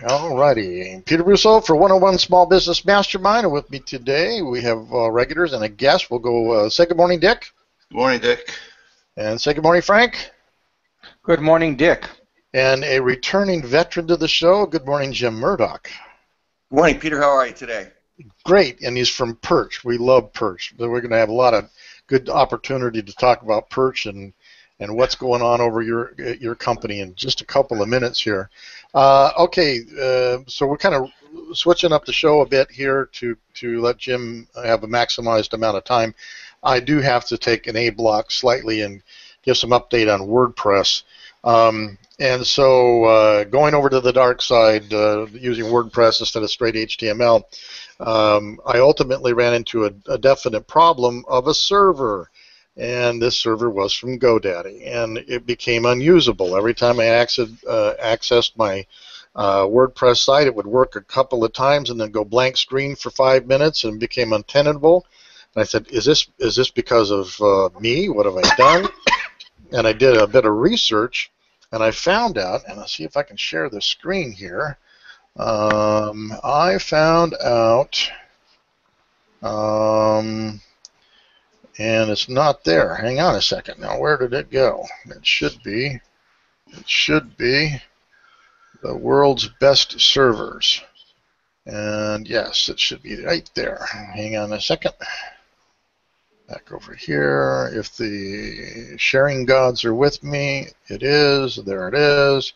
All righty. Peter Russo for 101 Small Business Mastermind. And with me today, we have regulars and a guest. We'll go say good morning, Dick. Good morning, Dick. And say good morning, Frank. Good morning, Dick. And a returning veteran to the show. Good morning, Jim Murdoch. Good morning, Peter. How are you today? Great. And he's from Perch. We love Perch. We're going to have a lot of good opportunity to talk about Perch and what's going on over your company in just a couple of minutes here. So we're kind of switching up the show a bit here to let Jim have a maximized amount of time. I do have to take an A block slightly and give some update on WordPress. And so going over to the dark side, using WordPress instead of straight HTML, I ultimately ran into a definite problem of a server. And this server was from GoDaddy, and it became unusable. Every time I accessed my WordPress site, it would work a couple of times and then go blank screen for 5 minutes and became untenable. And I said, is this because of me? What have I done? And I did a bit of research, and I found out, and I'll see if I can share the screen here. I found out... and it's not there. Hang on a second. Now, where did it go? It should be the world's best servers. And yes, it should be right there. Hang on a second. Back over here. If the sharing gods are with me, it is. There it is.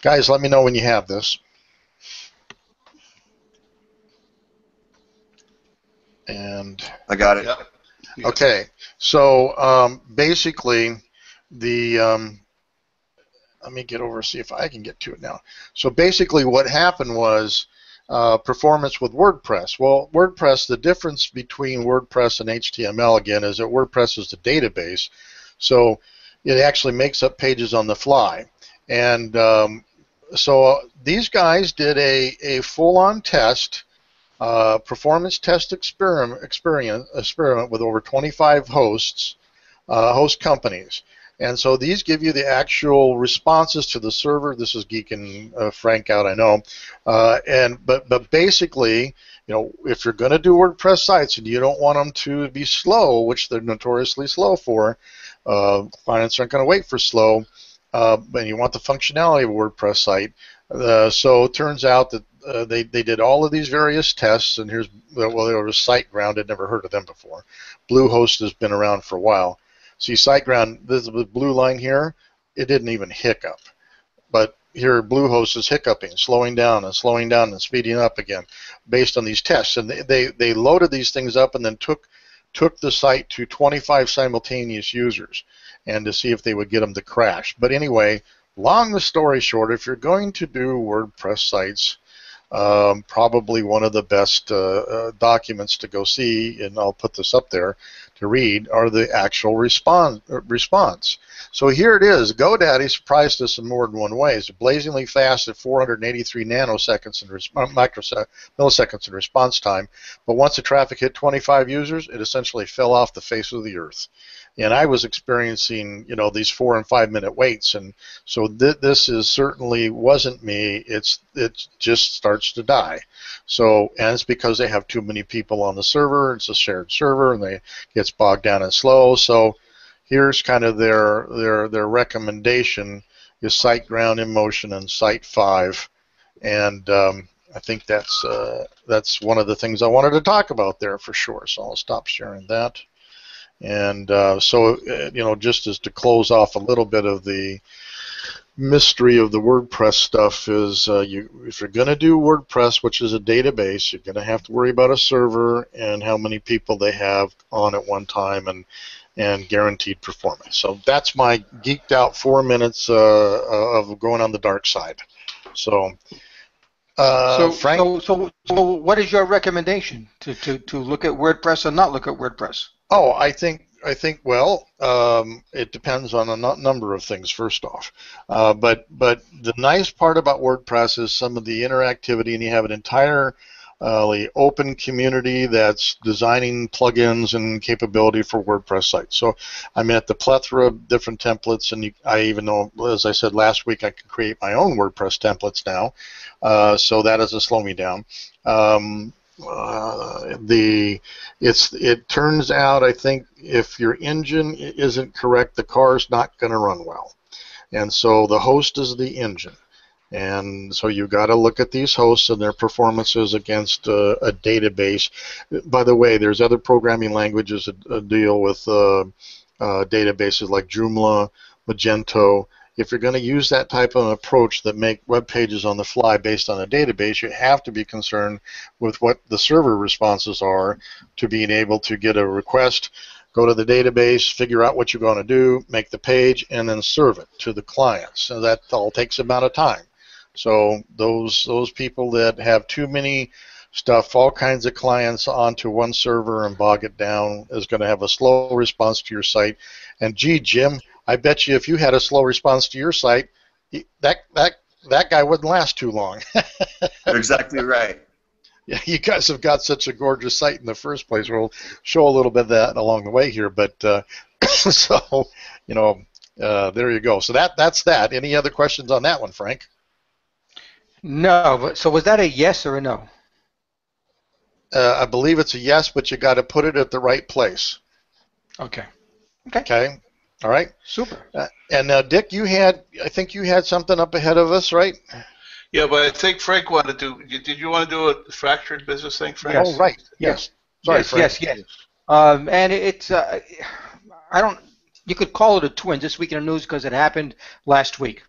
Guys, let me know when you have this. And I got it. Yep. okay, so basically, let me get over, see if I can get to it now. So basically what happened was performance with WordPress. Well, WordPress, the difference between WordPress and HTML, again, is that WordPress is the database, so it actually makes up pages on the fly. And so these guys did a full-on test, performance test experiment with over 25 host companies. And so these give you the actual responses to the server. This is geeking Frank out, I know. But basically, you know, if you're going to do WordPress sites and you don't want them to be slow, which they're notoriously slow for, clients aren't going to wait for slow, and you want the functionality of a WordPress site. So it turns out that they did all of these various tests, and here's, well, there was SiteGround. I'd never heard of them before. Bluehost has been around for a while. See, SiteGround, this is the blue line here, it didn't even hiccup. But here, Bluehost is hiccuping, slowing down and speeding up again based on these tests. And they loaded these things up and then took the site to 25 simultaneous users and to see if they would get them to crash. But anyway, long story short, if you're going to do WordPress sites, probably one of the best documents to go see, and I'll put this up there to read, are the actual response. So here it is. GoDaddy surprised us in more than one way. It's blazingly fast at 483 nanoseconds in milliseconds in response time, but once the traffic hit 25 users, it essentially fell off the face of the earth. And I was experiencing, you know, these 4 and 5 minute waits, and so this is certainly wasn't me. It just starts to die. So, and it's because they have too many people on the server. It's a shared server, and it gets bogged down and slow. So, here's kind of their recommendation: is SiteGround, InMotion, and Site5, and I think that's one of the things I wanted to talk about there for sure. So I'll stop sharing that. And so, you know, just as to close off a little bit of the mystery of the WordPress stuff is if you're going to do WordPress, which is a database, you're going to have to worry about a server and how many people they have on at one time and guaranteed performance. So that's my geeked out 4 minutes of going on the dark side. So, Frank? So what is your recommendation to look at WordPress or not look at WordPress? Oh, I think well, it depends on a number of things. First off, but the nice part about WordPress is some of the interactivity, and you have an entire the open community that's designing plugins and capability for WordPress sites. So I'm at the plethora of different templates, and I even know, as I said last week, I can create my own WordPress templates now. So that doesn't slow me down. It turns out, I think, if your engine isn't correct, the car's not going to run well. And so the host is the engine. And so you've got to look at these hosts and their performances against a database. By the way, there's other programming languages that deal with databases like Joomla, Magento. If you're going to use that type of approach that make web pages on the fly based on a database, you have to be concerned with what the server responses are to being able to get a request, go to the database, figure out what you're going to do, make the page, and then serve it to the client. So that all takes about a time. So those people that have too many stuff, all kinds of clients onto one server and bog it down, is going to have a slow response to your site. And gee, Jim, I bet you if you had a slow response to your site, that guy wouldn't last too long. You're exactly right. Yeah, you guys have got such a gorgeous site in the first place. We'll show a little bit of that along the way here, but so there you go. So that's that. Any other questions on that one, Frank? No. So was that a yes or a no? I believe it's a yes, but you got to put it at the right place. Okay. Okay. All right. Super. And Dick, I think you had something up ahead of us, right? Yeah, but I think Frank wanted to. Did you want to do a fractured business thing, Frank? Yes. Oh, right. Yes. Sorry, Frank. Yes. And it's I don't. You could call it a twin this week in the news because it happened last week.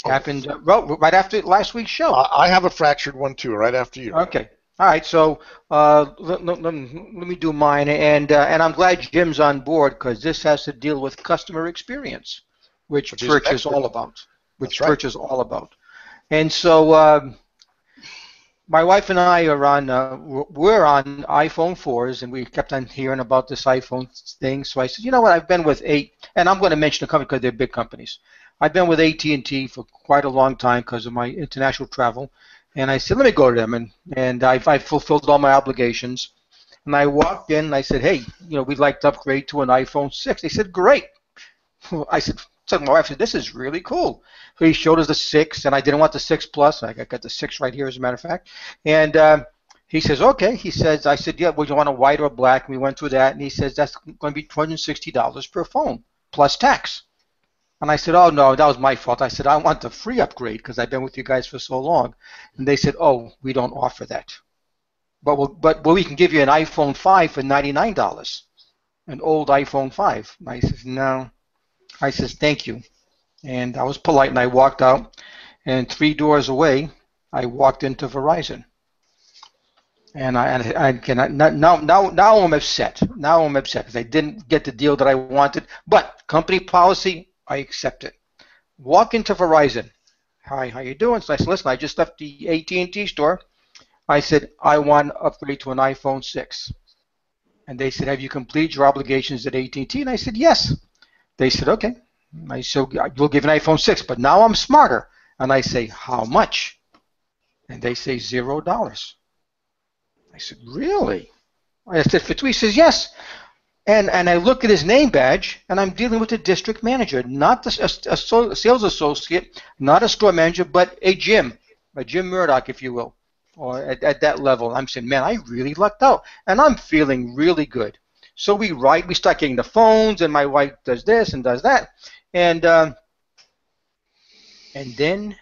Happened right after last week's show. I have a fractured one too, right after you. Okay. All right. So let me do mine, and I'm glad Jim's on board because this has to deal with customer experience, which Church is all about. Church is all about. And so my wife and I are we're on iPhone 4s, and we kept on hearing about this iPhone thing. So I said, you know what? I've been with and I'm going to mention the company because they're big companies. I've been with AT&T for quite a long time because of my international travel. And I said, let me go to them. And I fulfilled all my obligations. And I walked in and I said, hey, we'd like to upgrade to an iPhone 6. They said, great. I said, so my wife said, this is really cool. So he showed us the 6, and I didn't want the 6 Plus. I got the 6 right here, as a matter of fact. And he says, okay. He says, I said, yeah, would you want a white or black? And we went through that. And he says, that's going to be $260 per phone, plus tax. And I said, oh, no, that was my fault. I said, I want the free upgrade because I've been with you guys for so long. And they said, oh, we don't offer that. But we can give you an iPhone 5 for $99, an old iPhone 5. And I said, no. I says, thank you. And I was polite, and I walked out. And 3 doors away, I walked into Verizon. And now I'm upset. Now I'm upset because I didn't get the deal that I wanted. But company policy, I accept it. Walk into Verizon. Hi, how you doing? So I said, listen, I just left the AT&T store. I said, I want to upgrade to an iPhone 6. And they said, have you completed your obligations at AT&T? And I said, yes. They said, okay. I said, we'll give an iPhone 6, but now I'm smarter. And I say, how much? And they say $0. I said, really? I said, for 2. He says, yes. And I look at his name badge, and I'm dealing with the district manager, not a sales associate, not a store manager, but a Jim Murdoch, if you will, or at that level. I'm saying, man, I really lucked out, and I'm feeling really good. So we start getting the phones, and my wife does this and does that, and then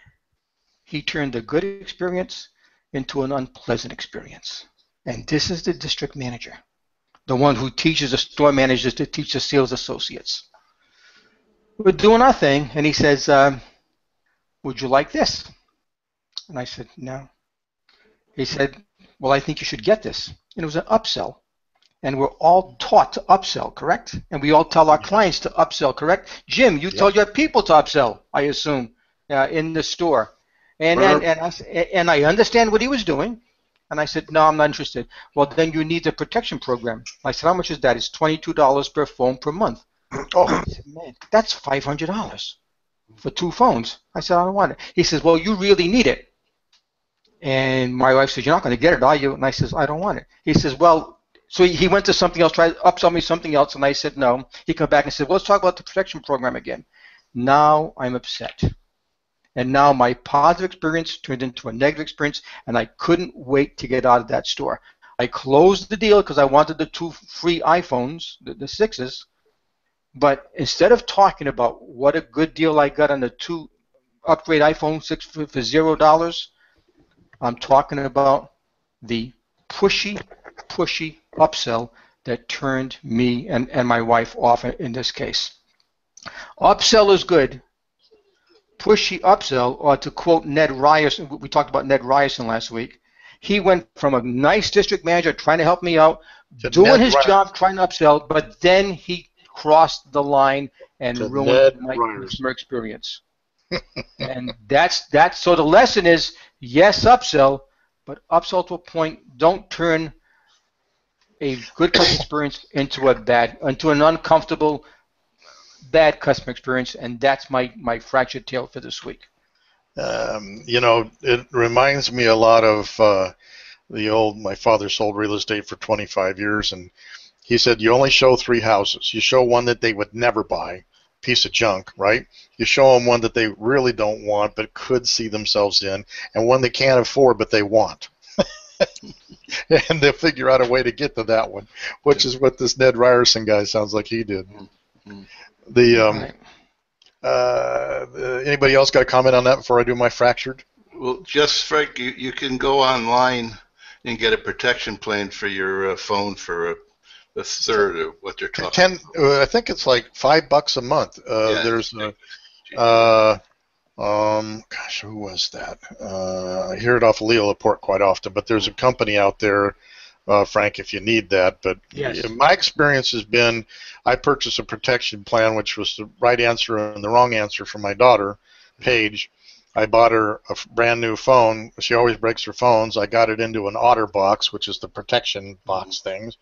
he turned a good experience into an unpleasant experience. And this is the district manager, the one who teaches the store managers to teach the sales associates. We're doing our thing, and he says, would you like this? And I said, no. He said, well, I think you should get this. And it was an upsell. And we're all taught to upsell, correct? And we all tell our clients to upsell, correct? Jim, you told your people to upsell, I assume, in the store. And I understand what he was doing. And I said, no, I'm not interested. Well, then you need the protection program. I said, how much is that? It's $22 per phone per month. Oh, he said, man, that's $500 for 2 phones. I said, I don't want it. He says, well, you really need it. And my wife says, "You're not going to get it, are you?" And I says, "I don't want it." He says, "Well," so he went to something else, tried to upsell me something else, and I said no. He came back and said, "Well, let's talk about the protection program again." Now I'm upset. And now my positive experience turned into a negative experience, and I couldn't wait to get out of that store. I closed the deal because I wanted the 2 free iPhones, the 6s, but instead of talking about what a good deal I got on the 2 upgrade iPhone 6 for $0, I'm talking about the pushy upsell that turned me and my wife off in this case. Upsell is good. Pushy upsell, or to quote Ned Ryerson, we talked about Ned Ryerson last week, he went from a nice district manager trying to help me out, doing his job, trying to upsell, but then he crossed the line and ruined my customer experience. And that's so the lesson is, yes, upsell, but upsell to a point. Don't turn a good customer experience into an uncomfortable, bad customer experience, and that's my fractured tale for this week. It reminds me a lot of my father sold real estate for 25 years, and he said you only show 3 houses. You show one that they would never buy, piece of junk, right? You show them one that they really don't want but could see themselves in, and one they can't afford but they want. And they'll figure out a way to get to that one, which is what this Ned Ryerson guy sounds like he did. Anybody else got a comment on that before I do my fractured? Well, just Frank, you can go online and get a protection plan for your phone for a third of what they're talking. I think it's like $5 a month. There's gosh, who was that? I hear it off Leo Laporte quite often, but there's a company out there, Frank, if you need that. But yes. My experience has been I purchased a protection plan, which was the right answer and the wrong answer for my daughter, Paige. I bought her a brand new phone. She always breaks her phones. I got it into an OtterBox, which is the protection box things.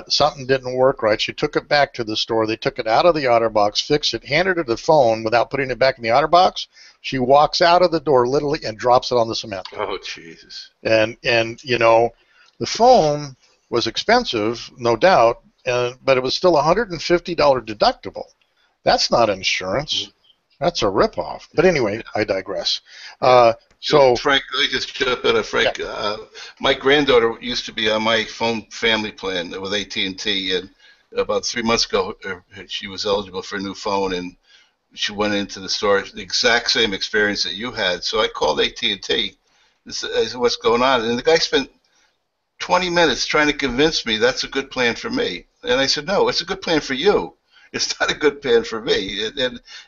Something didn't work right. She took it back to the store. They took it out of the OtterBox, fixed it, handed her the phone without putting it back in the OtterBox. She walks out of the door literally and drops it on the cement. Oh, Jesus. And the phone was expensive, no doubt, but it was still a $150 deductible. That's not insurance. That's a ripoff. But anyway, I digress. So Frank, let me just jump in. Frank, my granddaughter used to be on my phone family plan with AT&T, and about 3 months ago, she was eligible for a new phone, and she went into the store. The exact same experience that you had. So I called AT&T. This is what's going on, and the guy spent 20 minutes trying to convince me that's a good plan for me. And I said, no, it's a good plan for you. It's not a good plan for me.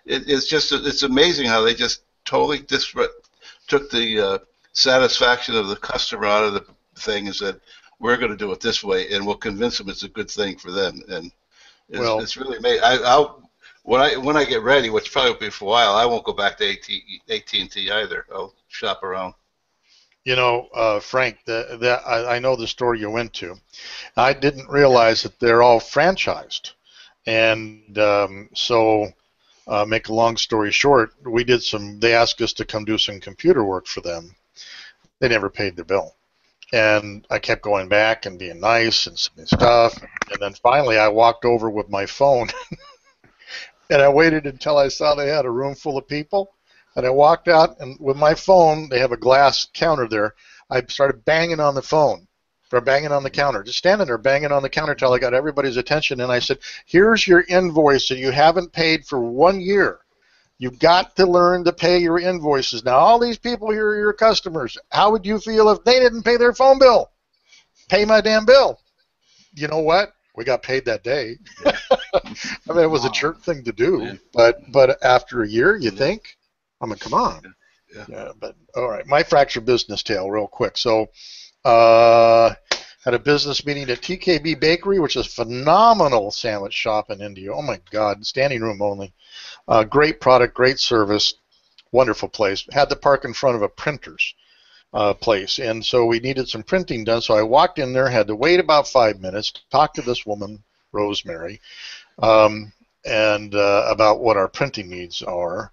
It's amazing how they just totally took the satisfaction of the customer out of the thing and said, we're going to do it this way, and we'll convince them it's a good thing for them. And it's really amazing. When I get ready, which probably will be for a while, I won't go back to AT&T either. I'll shop around. Frank, I know the store you went to. I didn't realize that they're all franchised. And make a long story short, they asked us to come do some computer work for them. They never paid their bill. And I kept going back and being nice and stuff. And then finally I walked over with my phone and I waited until I saw they had a room full of people. And I walked out, and with my phone, they have a glass counter there. I started banging on the phone, or banging on the counter, just standing there banging on the counter until I got everybody's attention. And I said, here's your invoice that you haven't paid for 1 year. You've got to learn to pay your invoices. Now, all these people here are your customers. How would you feel if they didn't pay their phone bill? Pay my damn bill. You know what? We got paid that day. Yeah. I mean, it was a jerk thing to do. Yeah. But after a year, you think? I mean, come on. Yeah. But all right, my fractured business tale real quick. So had a business meeting at TKB Bakery, which is a phenomenal sandwich shop in India. Oh, my God, standing room only. Great product, great service, wonderful place. Had to park in front of a printer's place, and so we needed some printing done. So I walked in there, had to wait about 5 minutes to talk to this woman, Rosemary, and about what our printing needs are.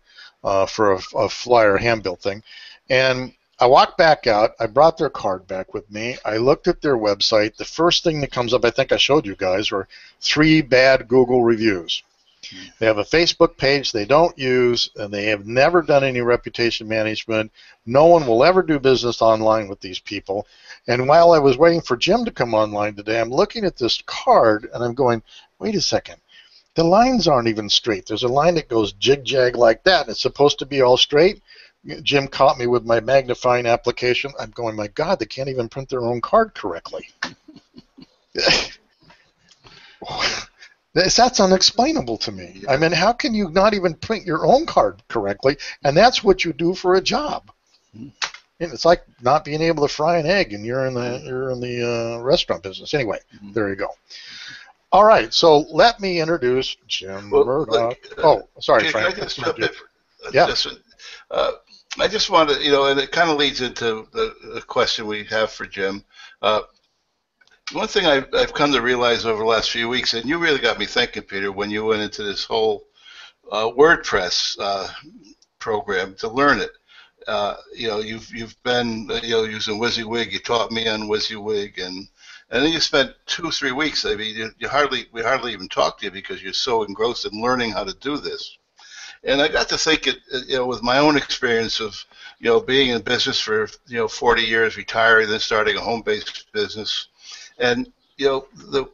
For a flyer hand-built thing. And I walked back out. I brought their card back with me. I looked at their website. The first thing that comes up, I think I showed you guys, were 3 bad Google reviews. They have a Facebook page they don't use, and they have never done any reputation management. No one will ever do business online with these people. And while I was waiting for Jim to come online today, I'm looking at this card, and I'm going, wait a second. The lines aren't even straight. There's a line that goes jig-jag like that, and it's supposed to be all straight. Jim caught me with my magnifying application. I'm going, my God, they can't even print their own card correctly. That's unexplainable to me. I mean, how can you not even print your own card correctly? And that's what you do for a job. And it's like not being able to fry an egg, and you're in the restaurant business. Anyway, there you go. All right, so let me introduce Jim Murdoch. Sorry, Frank. Can I just jump in? Yeah. I just want to, and it kind of leads into the question we have for Jim. One thing I've come to realize over the last few weeks, and you really got me thinking, Peter, when you went into this whole WordPress program to learn it. You've been using WYSIWYG. You taught me on WYSIWYG, and then you spent 2 or 3 weeks. I mean, we hardly even talked to you because you're so engrossed in learning how to do this. And I got to thinking, with my own experience of, being in business for 40 years, retiring, then starting a home-based business. And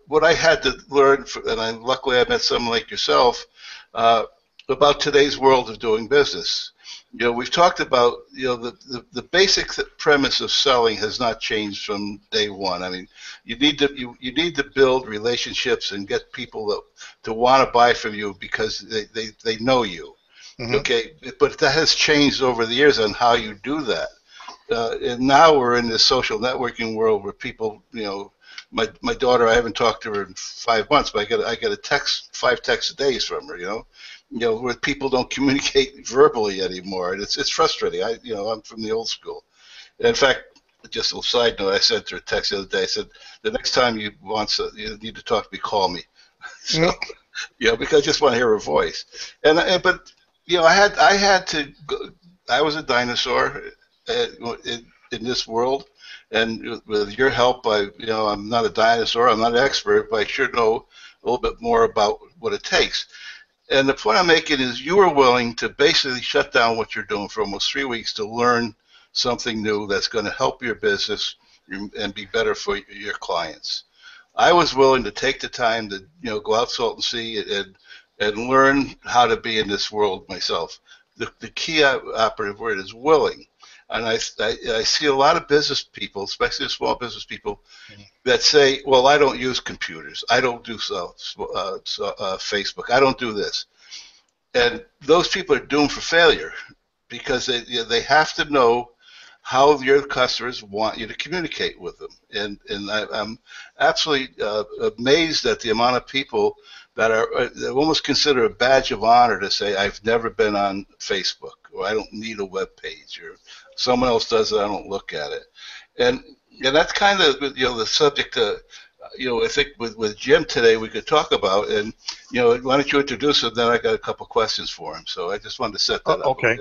what I had to learn, and luckily I met someone like yourself, about today's world of doing business. We've talked about the basic premise of selling has not changed from day one. I mean, you need to build relationships and get people to want to buy from you because they know you. Mm-hmm. Okay, but that has changed over the years on how you do that. And now we're in this social networking world where people, my daughter, I haven't talked to her in 5 months, but I get a text, 5 texts a day from her, where people don't communicate verbally anymore, and it's frustrating. I'm from the old school. In fact, just a little side note, I sent her a text the other day. I said, the next time you need to talk to me, call me. So, because I just want to hear her voice. But I had to. I was a dinosaur in this world. And with your help, I'm not a dinosaur, I'm not an expert, but I sure know a little bit more about what it takes. And the point I'm making is you were willing to basically shut down what you're doing for almost 3 weeks to learn something new that's going to help your business and be better for your clients. I was willing to take the time to go out salt and sea and learn how to be in this world myself. The key operative word is willing. And I see a lot of business people, especially small business people, that say, well, I don't use computers. I don't do Facebook. I don't do this. And those people are doomed for failure because they have to know how your customers want you to communicate with them. And I'm absolutely amazed at the amount of people that almost consider a badge of honor to say, I've never been on Facebook, or I don't need a web page, or someone else does it, I don't look at it. And that's kind of the subject I think with Jim today we could talk about. And why don't you introduce him? Then I got a couple questions for him. So I just wanted to set that up. Okay.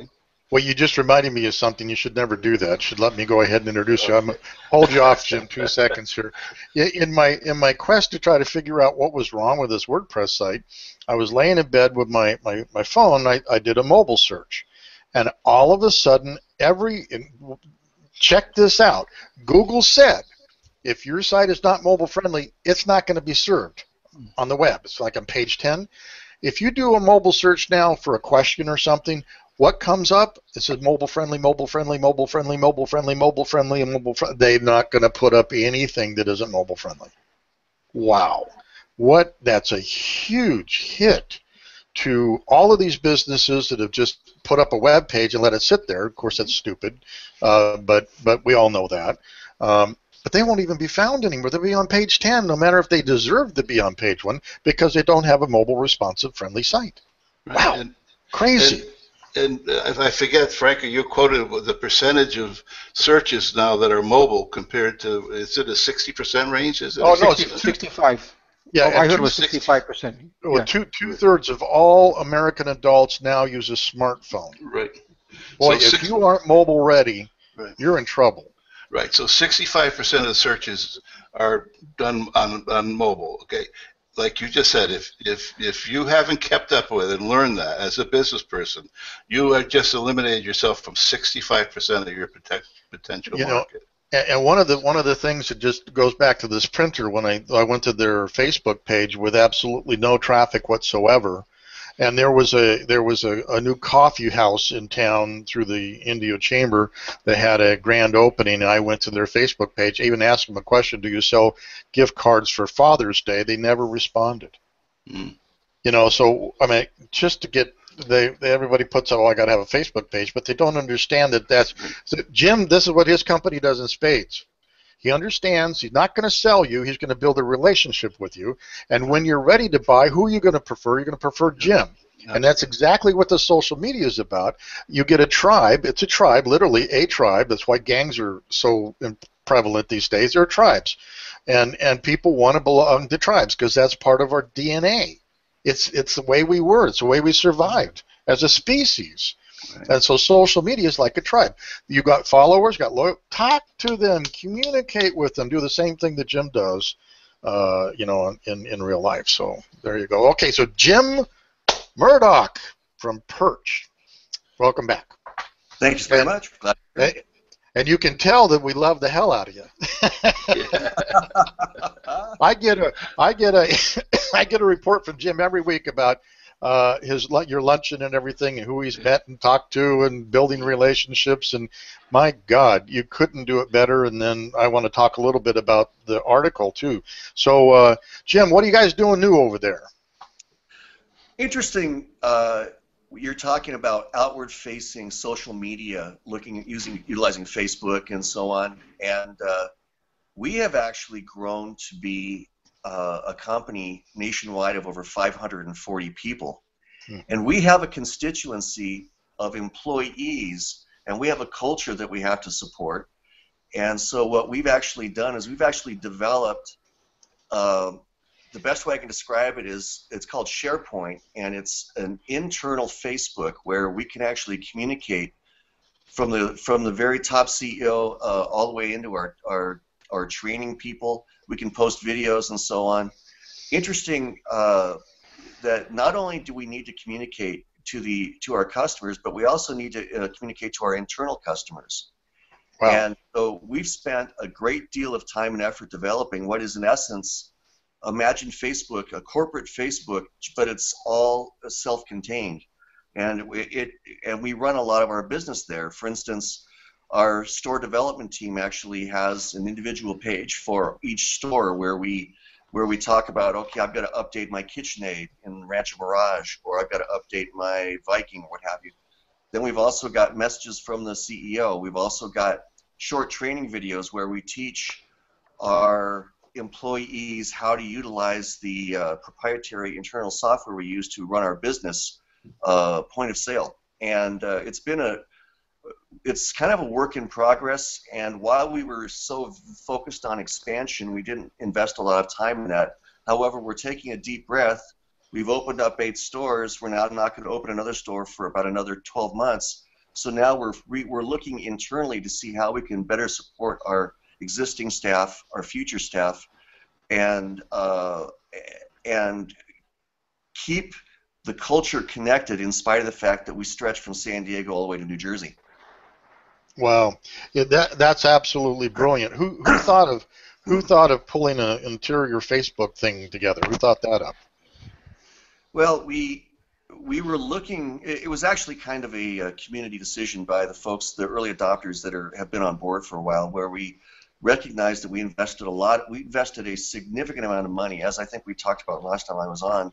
Well, you just reminded me of something. You should never do that. You should let me go ahead and introduce you. I'm gonna hold you off, Jim, 2 seconds here. In my quest to try to figure out what was wrong with this WordPress site, I was laying in bed with my phone. I did a mobile search, and all of a sudden, check this out. Google said, if your site is not mobile friendly, it's not going to be served on the web. It's like on page 10. If you do a mobile search now for a question or something, what comes up? It says mobile friendly, mobile friendly, mobile friendly, mobile friendly, mobile friendly, and mobile friendly. They're not going to put up anything that isn't mobile friendly. Wow. That's a huge hit to all of these businesses that have just put up a web page and let it sit there. Of course, that's stupid, but we all know that. But they won't even be found anymore. They'll be on page 10, no matter if they deserve to be on page 1, because they don't have a mobile responsive friendly site. Wow. Crazy. And if I forget, Frankie, you quoted the percentage of searches now that are mobile compared to, is it a 60% range? Is it? Oh, no, 65. Yeah, I heard it was 65%. Well, two-thirds of all American adults now use a smartphone. Right. Boy, if you aren't mobile ready, you're in trouble. Right. So 65% of the searches are done on mobile. Okay. Like you just said, if you haven't kept up with and learned that as a business person, you have just eliminated yourself from 65% of your potential market. And one of the things that just goes back to this printer, when I went to their Facebook page with absolutely no traffic whatsoever, and there was a new coffee house in town through the Indio Chamber that had a grand opening, and I went to their Facebook page, even asked them a question: do you sell gift cards for Father's Day? They never responded. Mm. So I mean, just to get everybody puts out, oh, I got to have a Facebook page, but they don't understand that Jim. This is what his company does in spades. He understands he's not going to sell you. He's going to build a relationship with you. And when you're ready to buy, who are you going to prefer? You're going to prefer Jim. And that's exactly what the social media is about. You get a tribe. It's a tribe, literally a tribe. That's why gangs are so prevalent these days. They're tribes. And people want to belong to tribes because that's part of our DNA. It's the way we were. It's the way we survived as a species. Right. And so social media is like a tribe. You got followers, got loyal. Talk to them, communicate with them, do the same thing that Jim does, in real life. So there you go. Okay, so Jim Murdoch from Perch, welcome back. Thank you very much. And you can tell that we love the hell out of you. I get a report from Jim every week about your luncheon and everything, and who he's met and talked to, and building relationships. And my God, you couldn't do it better. And then I want to talk a little bit about the article too. So, Jim, what are you guys doing new over there? Interesting. You're talking about outward-facing social media, utilizing Facebook and so on. And we have actually grown to be a company nationwide of over 540 people. And we have a constituency of employees, and we have a culture that we have to support. And so what we've actually done is we've actually developed, the best way I can describe it is, it's called SharePoint, and it's an internal Facebook where we can actually communicate from the very top CEO all the way into our training people. We can post videos and so on. Interesting that not only do we need to communicate to our customers, but we also need to communicate to our internal customers. Wow. And so we've spent a great deal of time and effort developing what is, in essence, imagine Facebook, a corporate Facebook, but it's all self-contained. And we run a lot of our business there. For instance, our store development team actually has an individual page for each store where we talk about, okay, I've got to update my KitchenAid in Rancho Mirage, or I've got to update my Viking, or what have you. Then we've also got messages from the CEO. We've also got short training videos where we teach our employees how to utilize the proprietary internal software we use to run our business point of sale. And it's kind of a work in progress, and while we were so focused on expansion, we didn't invest a lot of time in that. However, we're taking a deep breath. We've opened up 8 stores. We're now not going to open another store for about another 12 months. So now we're looking internally to see how we can better support our existing staff, our future staff, and keep the culture connected in spite of the fact that we stretch from San Diego all the way to New Jersey. Wow, yeah, that's absolutely brilliant. Who thought of pulling an interior Facebook thing together? Who thought that up? Well, we were looking. It was actually kind of a community decision by the folks, the early adopters that have been on board for a while, where we recognized that we invested a lot. We invested a significant amount of money, as I think we talked about last time I was on,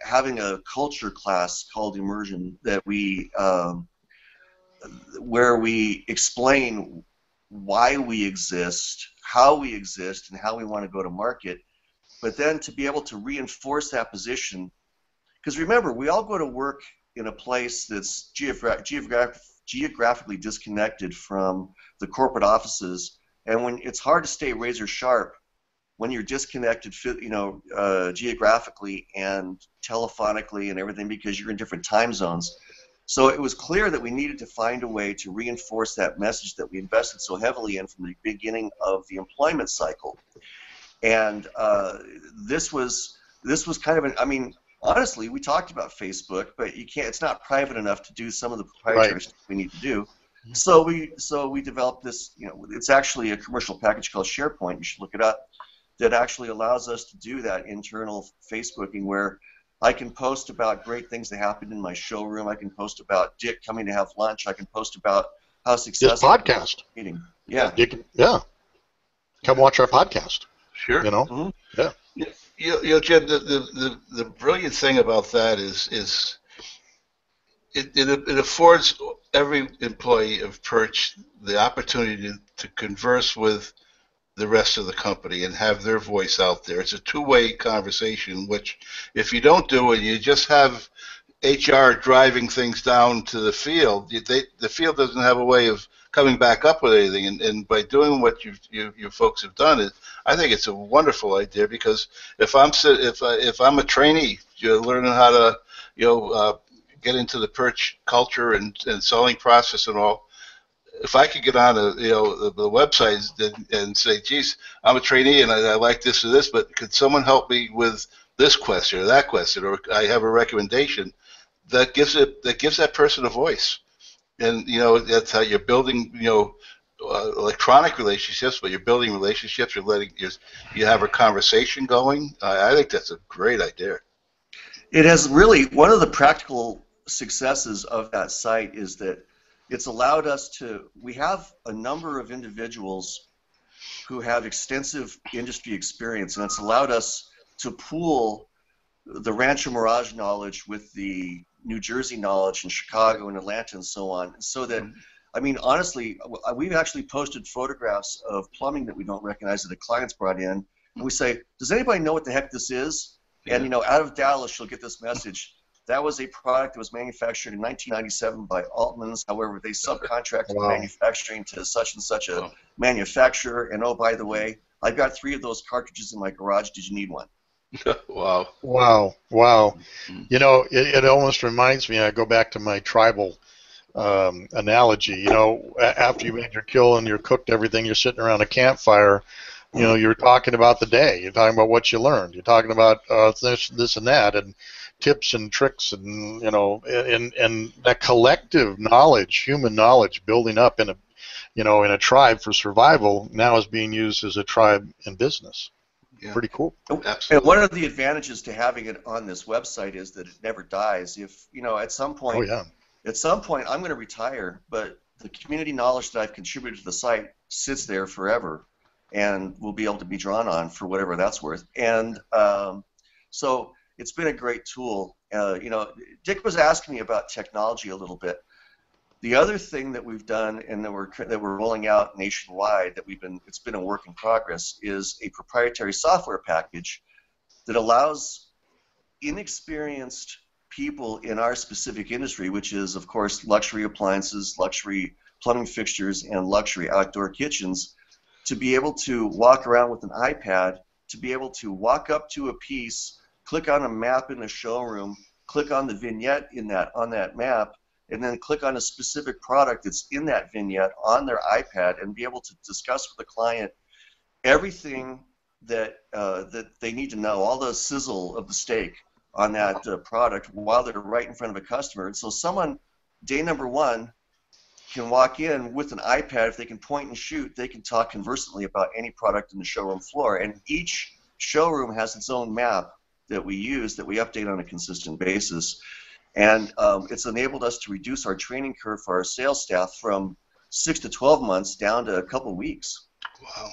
having a culture class called Immersion that where we explain why we exist, how we exist, and how we want to go to market, but then to be able to reinforce that position. Because remember, we all go to work in a place that's geographically disconnected from the corporate offices, and when it's hard to stay razor sharp when you're disconnected, geographically and telephonically and everything, because you're in different time zones. So it was clear that we needed to find a way to reinforce that message that we invested so heavily in from the beginning of the employment cycle. And this was kind of I mean, honestly, we talked about Facebook, but you can't. It's not private enough to do some of the proprietary stuff we need to do. So we developed this. It's actually a commercial package called SharePoint. You should look it up. That actually allows us to do that internal Facebooking, where I can post about great things that happened in my showroom. I can post about Dick coming to have lunch. I can post about how successful this podcast meeting. Yeah. Come watch our podcast. Sure. Yeah. Jim, the brilliant thing about that is it affords every employee of Perch the opportunity to converse with the rest of the company and have their voice out there. It's a two-way conversation, which if you don't do it, you just have HR driving things down to the field. The field doesn't have a way of coming back up with anything, and by doing what you folks have done, I think it's a wonderful idea, because if I'm a trainee, learning how to get into the Perch culture and selling process and all. If I could get on the website and say, geez, I'm a trainee and I like this or this, but could someone help me with this question or that question, or I have a recommendation, that gives that person a voice. And that's how you're building electronic relationships, but you're building relationships. You have a conversation going. I think that's a great idea. It has really, one of the practical successes of that site is that it's allowed us to, we have a number of individuals who have extensive industry experience, and it's allowed us to pool the Rancho Mirage knowledge with the New Jersey knowledge in Chicago and Atlanta and so on, so that, I mean, honestly, we've actually posted photographs of plumbing that we don't recognize that the clients brought in, and we say, does anybody know what the heck this is? And, out of Dallas, you'll get this message. That was a product that was manufactured in 1997 by Altman's. However, they subcontracted the manufacturing to such and such a manufacturer. And, oh, by the way, I've got 3 of those cartridges in my garage. Did you need one? Wow. It almost reminds me, I go back to my tribal analogy. After you made your kill and you cooked everything, you're sitting around a campfire. You're talking about the day. You're talking about what you learned. You're talking about this and that, and tips and tricks, and and that collective knowledge, human knowledge, building up in a tribe for survival, now is being used as a tribe in business. Yeah. Pretty cool. Absolutely. And one of the advantages to having it on this website is that it never dies. If at some point, I'm going to retire, but the community knowledge that I've contributed to the site sits there forever, and will be able to be drawn on for whatever that's worth. And so it's been a great tool. Dick was asking me about technology a little bit. The other thing that we've done and that we're rolling out nationwide, it's been a work in progress, is a proprietary software package that allows inexperienced people in our specific industry, which is, of course, luxury appliances, luxury plumbing fixtures, and luxury outdoor kitchens, to be able to walk around with an iPad, to be able to walk up to a piece, click on a map in the showroom, click on the vignette on that map, and then click on a specific product that's in that vignette on their iPad, and be able to discuss with the client everything that they need to know, all the sizzle of the steak on that product while they're right in front of a customer. And so someone, day number 1, can walk in with an iPad. If they can point and shoot, they can talk conversantly about any product in the showroom floor. And each showroom has its own map that we use, that we update on a consistent basis. And it's enabled us to reduce our training curve for our sales staff from 6 to 12 months down to a couple weeks. Wow.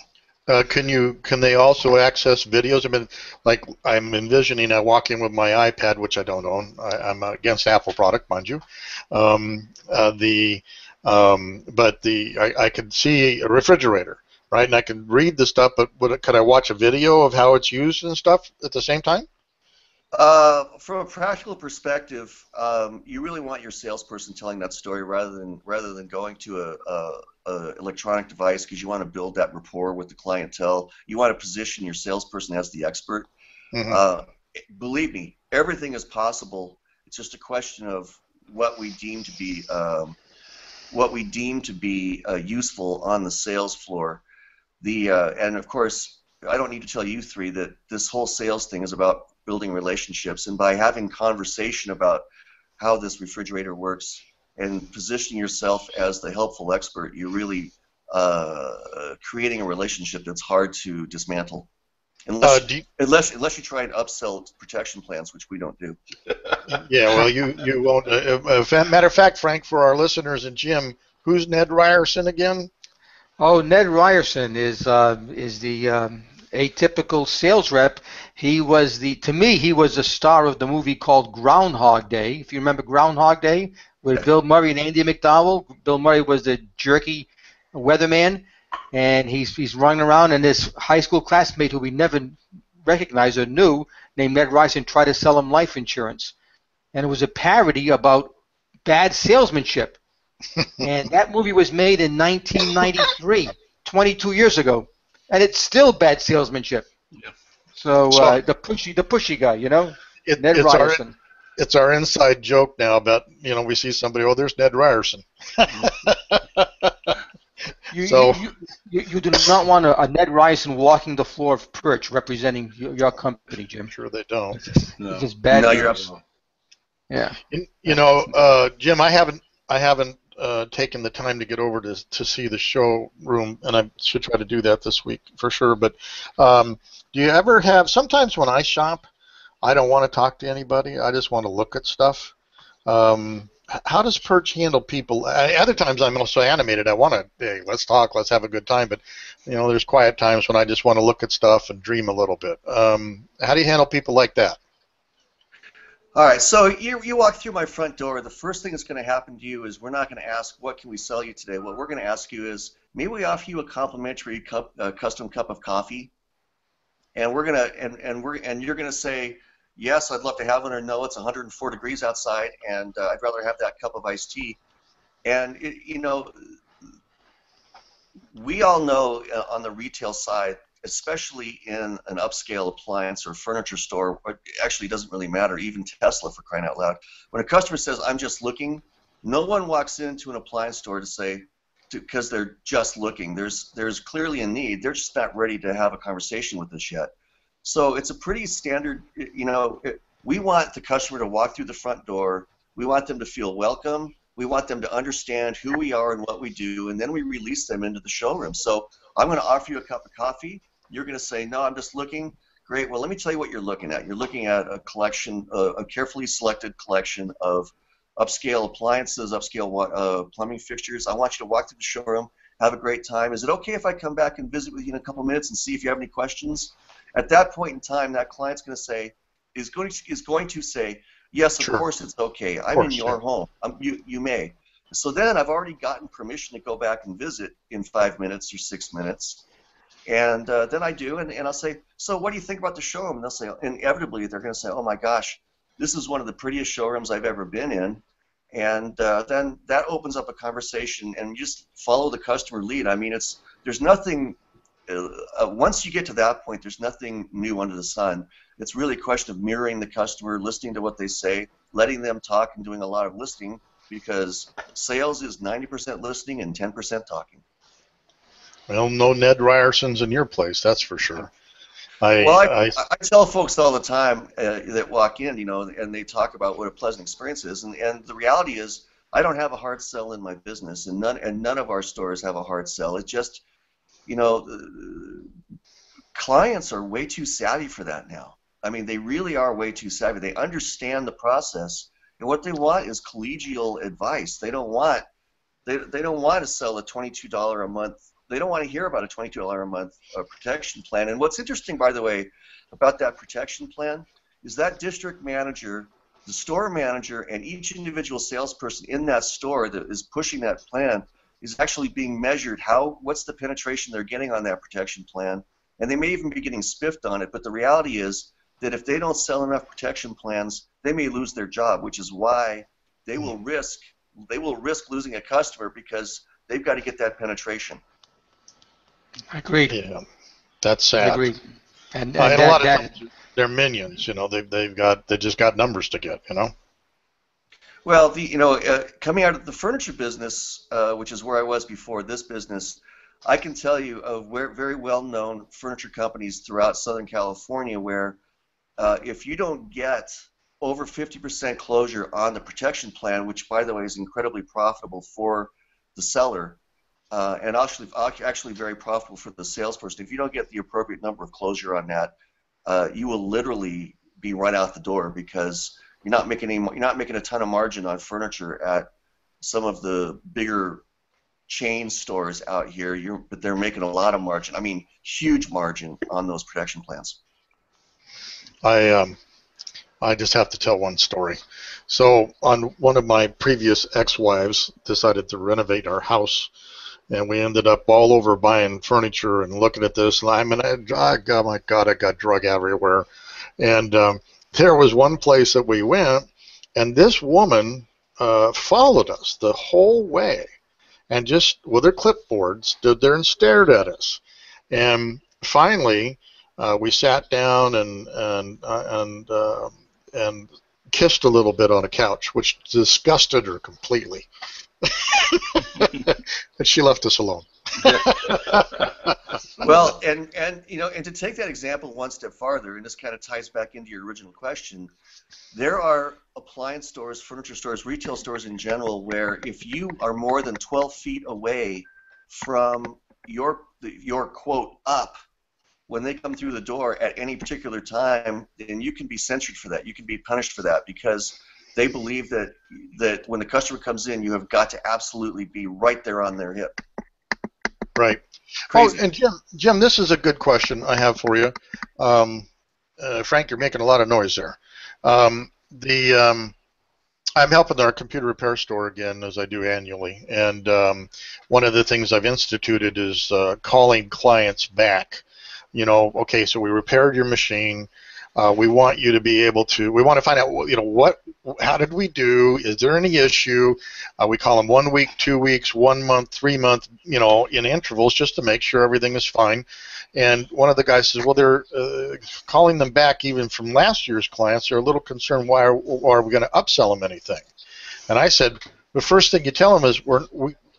Can they also access videos? I mean, like, I'm envisioning I walk in with my iPad, which I don't own. I'm against Apple product, mind you. I could see a refrigerator, right? And I could read the stuff, but could I watch a video of how it's used and stuff at the same time? From a practical perspective, you really want your salesperson telling that story rather than going to a electronic device, because you want to build that rapport with the clientele. You want to position your salesperson as the expert. Mm-hmm. Believe me, everything is possible. It's just a question of what we deem to be useful on the sales floor. And of course, I don't need to tell you three that this whole sales thing is about building relationships, and by having conversation about how this refrigerator works and positioning yourself as the helpful expert, you're really creating a relationship that's hard to dismantle. Unless you try and upsell protection plans, which we don't do. Yeah, well, you won't. Matter of fact, Frank, for our listeners and Jim, who's Ned Ryerson again? Oh, Ned Ryerson is the atypical sales rep. He was to me, he was the star of the movie called Groundhog Day. If you remember Groundhog Day with Bill Murray and Andy McDowell. Bill Murray was the jerky weatherman, and he's running around, and this high school classmate who we never recognized or knew, named Ned Ryerson, tried to sell him life insurance. And it was a parody about bad salesmanship. And that movie was made in 1993, 22 years ago, and it's still bad salesmanship. Yeah. So the pushy guy, Ned Ryerson. It's our inside joke now about, we see somebody, oh, there's Ned Ryerson. You do not want a Ned Ryerson walking the floor of Perch representing your company, Jim. I'm sure they don't. It's just bad. No, you're absolutely. Yeah. Jim, I haven't taken the time to get over to see the showroom, and I should try to do that this week for sure. But do you ever have? Sometimes when I shop, I don't want to talk to anybody. I just want to look at stuff. How does Perch handle people? Other times I'm also animated. I want to, hey, let's talk, let's have a good time. But there's quiet times when I just want to look at stuff and dream a little bit. How do you handle people like that? All right, so you walk through my front door. The first thing that's going to happen to you is we're not going to ask, what can we sell you today? What we're going to ask you is, may we offer you a complimentary custom cup of coffee? And we're gonna and you're going to say, yes, I'd love to have one, or no, it's 104 degrees outside, and I'd rather have that cup of iced tea. And we all know on the retail side, especially in an upscale appliance or furniture store, actually it doesn't really matter, even Tesla, for crying out loud. When a customer says, I'm just looking, no one walks into an appliance store to say, because they're just looking. There's clearly a need. They're just not ready to have a conversation with us yet. So it's a pretty standard, we want the customer to walk through the front door. We want them to feel welcome. We want them to understand who we are and what we do, and then we release them into the showroom. So I'm going to offer you a cup of coffee. You're going to say, no, I'm just looking. Great. Well, let me tell you what you're looking at. You're looking at a collection, a carefully selected collection of upscale appliances, upscale plumbing fixtures. I want you to walk through the showroom, have a great time. Is it okay if I come back and visit with you in a couple minutes and see if you have any questions? At that point in time, that client's going to say, is going to say, yes, of Sure. course it's okay. I'm in your home. You may. So then I've already gotten permission to go back and visit in 5 minutes or 6 minutes. And then I do, and I'll say, so what do you think about the showroom? And they'll say, inevitably, they're going to say, oh my gosh, this is one of the prettiest showrooms I've ever been in. And then that opens up a conversation, and you just follow the customer lead. I mean, there's nothing, once you get to that point, there's nothing new under the sun. It's really a question of mirroring the customer, listening to what they say, letting them talk, and doing a lot of listening, because sales is 90% listening and 10% talking. Well, no Ned Ryersons in your place, that's for sure. I tell folks all the time that walk in, and they talk about what a pleasant experience is, and the reality is I don't have a hard sell in my business, and none of our stores have a hard sell. It's just, clients are way too savvy for that now. I mean, they really are way too savvy. They understand the process, and what they want is collegial advice. They don't want to sell a $22 a month. They don't want to hear about a $22 a month protection plan. And what's interesting, by the way, about that protection plan is that district manager, the store manager, and each individual salesperson in that store that is pushing that plan is actually being measured. What's the penetration they're getting on that protection plan? And they may even be getting spiffed on it. But the reality is that if they don't sell enough protection plans, they may lose their job, which is why they will risk losing a customer, because they've got to get that penetration. I agree. Yeah, that's sad. I agree. And a lot of times they're minions. They just got numbers to get. Well, coming out of the furniture business, which is where I was before this business, I can tell you of very well-known furniture companies throughout Southern California where if you don't get over 50% closure on the protection plan, which by the way is incredibly profitable for the seller, and actually very profitable for the salesperson. If you don't get the appropriate number of closure on that, you will literally be run out the door because you're not making a ton of margin on furniture at some of the bigger chain stores out here. But they're making a lot of margin. I mean, huge margin on those protection plans. I just have to tell one story. So on one of my previous ex-wives decided to renovate our house, and we ended up all over buying furniture and looking at this. And oh my God, I got drug everywhere. And there was one place that we went, and this woman followed us the whole way, and just with her clipboard stood there and stared at us. And finally, we sat down and kissed a little bit on a couch, which disgusted her completely. And she left us alone. Well, and to take that example one step farther, and this kind of ties back into your original question, there are appliance stores, furniture stores, retail stores in general, where if you are more than 12 feet away from your quote up when they come through the door at any particular time, then you can be censured for that. You can be punished for that because they believe that when the customer comes in, you have got to absolutely be right there on their hip. Right. Crazy. Oh, and Jim, this is a good question I have for you. Frank, you're making a lot of noise there. I'm helping our computer repair store again, as I do annually, and one of the things I've instituted is calling clients back. Okay, so we repaired your machine. We want you to be able to. We want to find out, how did we do? Is there any issue? We call them 1 week, 2 weeks, 1 month, 3 month, in intervals, just to make sure everything is fine. And one of the guys says, well, they're calling them back even from last year's clients. They're a little concerned. Why are we going to upsell them anything? And I said, the first thing you tell them is,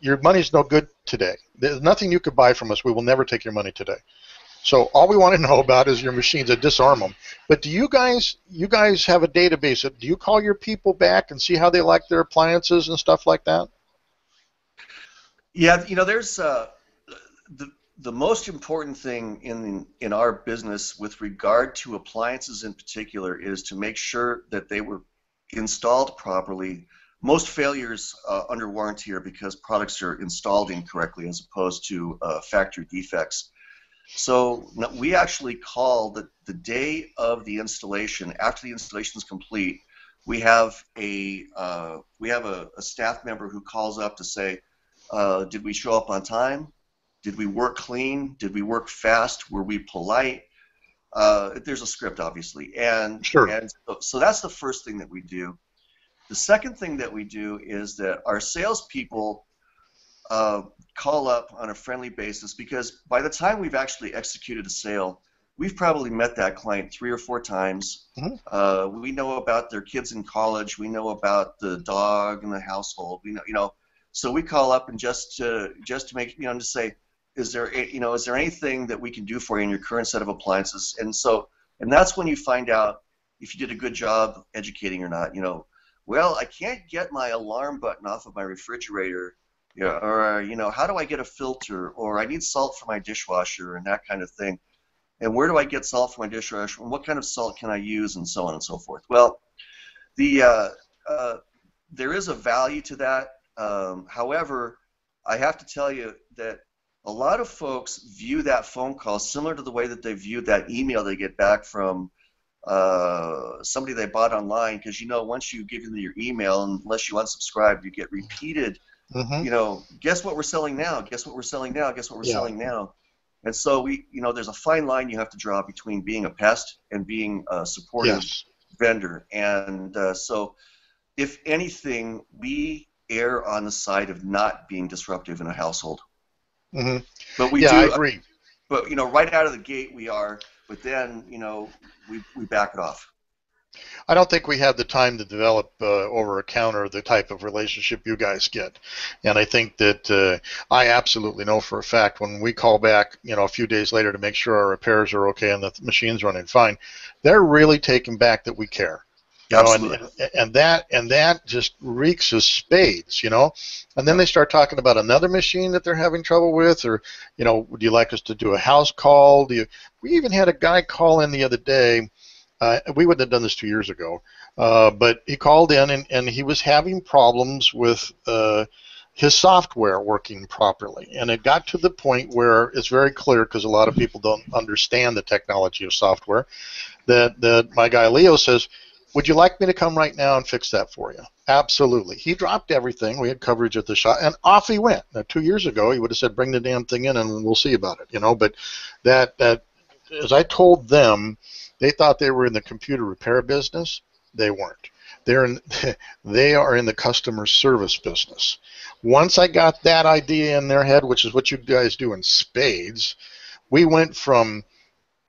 your money's no good today. There's nothing you could buy from us. We will never take your money today. So all we want to know about is your machines and disarm them. But do you guys have a database? Do you call your people back and see how they like their appliances and stuff like that? Yeah, there's the most important thing in our business with regard to appliances in particular is to make sure that they were installed properly. Most failures under warranty are because products are installed incorrectly as opposed to factory defects. So we actually call the day of the installation. After the installation is complete, we have a staff member who calls up to say, did we show up on time? Did we work clean? Did we work fast? Were we polite? There's a script, obviously, and sure. And so that's the first thing that we do. The second thing that we do is that our salespeople call up on a friendly basis, because by the time we've actually executed a sale, we've probably met that client 3 or 4 times. Mm-hmm. We know about their kids in college. We know about the dog in the household. We know, so we call up and just to make, to say, is there anything that we can do for you in your current set of appliances? And that's when you find out if you did a good job educating or not. Well, I can't get my alarm button off of my refrigerator. Or how do I get a filter? Or I need salt for my dishwasher and that kind of thing. And where do I get salt for my dishwasher? And what kind of salt can I use? And so on and so forth. Well, there is a value to that. However, I have to tell you that a lot of folks view that phone call similar to the way that they view that email they get back from somebody they bought online. Because once you give them your email, unless you unsubscribe, you get repeated. Mm-hmm. Guess what we're selling now? Guess what we're selling now? Guess what we're selling now? And so there's a fine line you have to draw between being a pest and being a supportive vendor. And so, if anything, we err on the side of not being disruptive in a household. Mm-hmm. But we do. I agree. But right out of the gate we are. But then we back it off. I don't think we have the time to develop over a counter the type of relationship you guys get. And I think that I absolutely know for a fact when we call back, a few days later to make sure our repairs are okay and the machine's running fine, they're really taken back that we care. Absolutely. And that just reeks of spades. And then they start talking about another machine that they're having trouble with, or, would you like us to do a house call? We even had a guy call in the other day. We wouldn't have done this 2 years ago, but he called in and he was having problems with his software working properly. And it got to the point where it's very clear, because a lot of people don't understand the technology of software, that my guy Leo says, would you like me to come right now and fix that for you? Absolutely. He dropped everything. We had coverage at the shop, and off he went. Now, 2 years ago, he would have said, bring the damn thing in and we'll see about it. But that as I told them, they thought they were in the computer repair business. They weren't. They are in the customer service business. Once I got that idea in their head, which is what you guys do in spades, we went from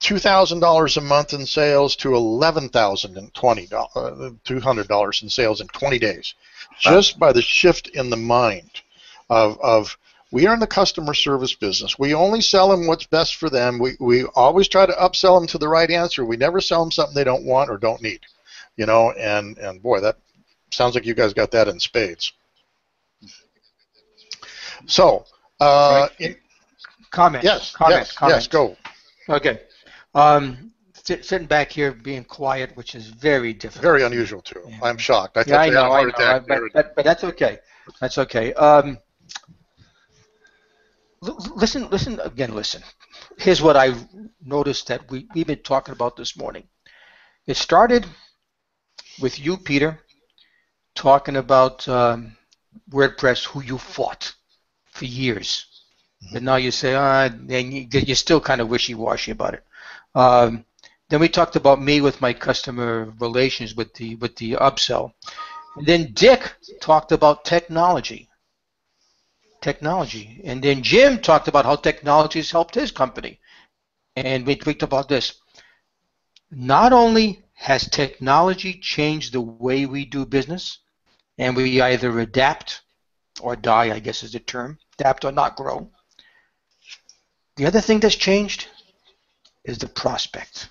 $2,000 a month in sales to $200 in sales in 20 days, just by the shift in the mind of we are in the customer service business. We only sell them what's best for them. We always try to upsell them to the right answer. We never sell them something they don't want or don't need. And boy, that sounds like you guys got that in spades. So, comment. Yes, comment. yes, go. Okay. Sitting back here being quiet, which is very difficult. Very unusual too. Yeah. I'm shocked. I thought I you had a heart know, attack. But that's okay. That's okay. Listen. Here's what I noticed that we've been talking about this morning. It started with you, Peter, talking about WordPress, who you fought for years. But now you say, you're still kind of wishy-washy about it. Then we talked about me with my customer relations with the upsell. And then Dick talked about technology. And then Jim talked about how technology has helped his company. And we talked about this. Not only has technology changed the way we do business, and we either adapt or die, I guess is the term, adapt or not grow. The other thing that's changed is the prospect.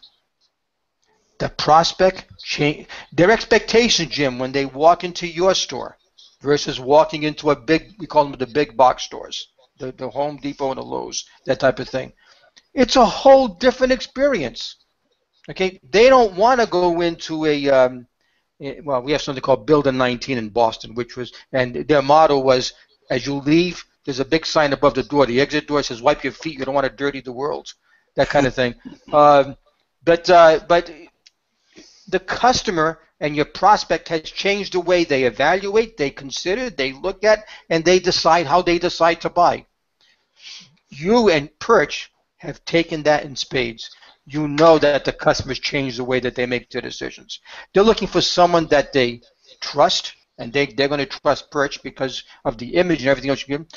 The prospect change their expectations, Jim, when they walk into your store versus walking into a big, we call them the big box stores, the Home Depot and the Lowe's, that type of thing. It's a whole different experience. Okay, they don't want to go into well, we have something called Building 19 in Boston, and their motto was, as you leave, there's a big sign above the door. The exit door says, wipe your feet. You don't want to dirty the world, that kind of thing. But the customer and your prospect has changed the way they evaluate, they consider, they look at, and they decide how they decide to buy. You and Perch have taken that in spades. You know that the customers change the way that they make their decisions. They're looking for someone that they trust, and they're going to trust Perch because of the image and everything else you give them.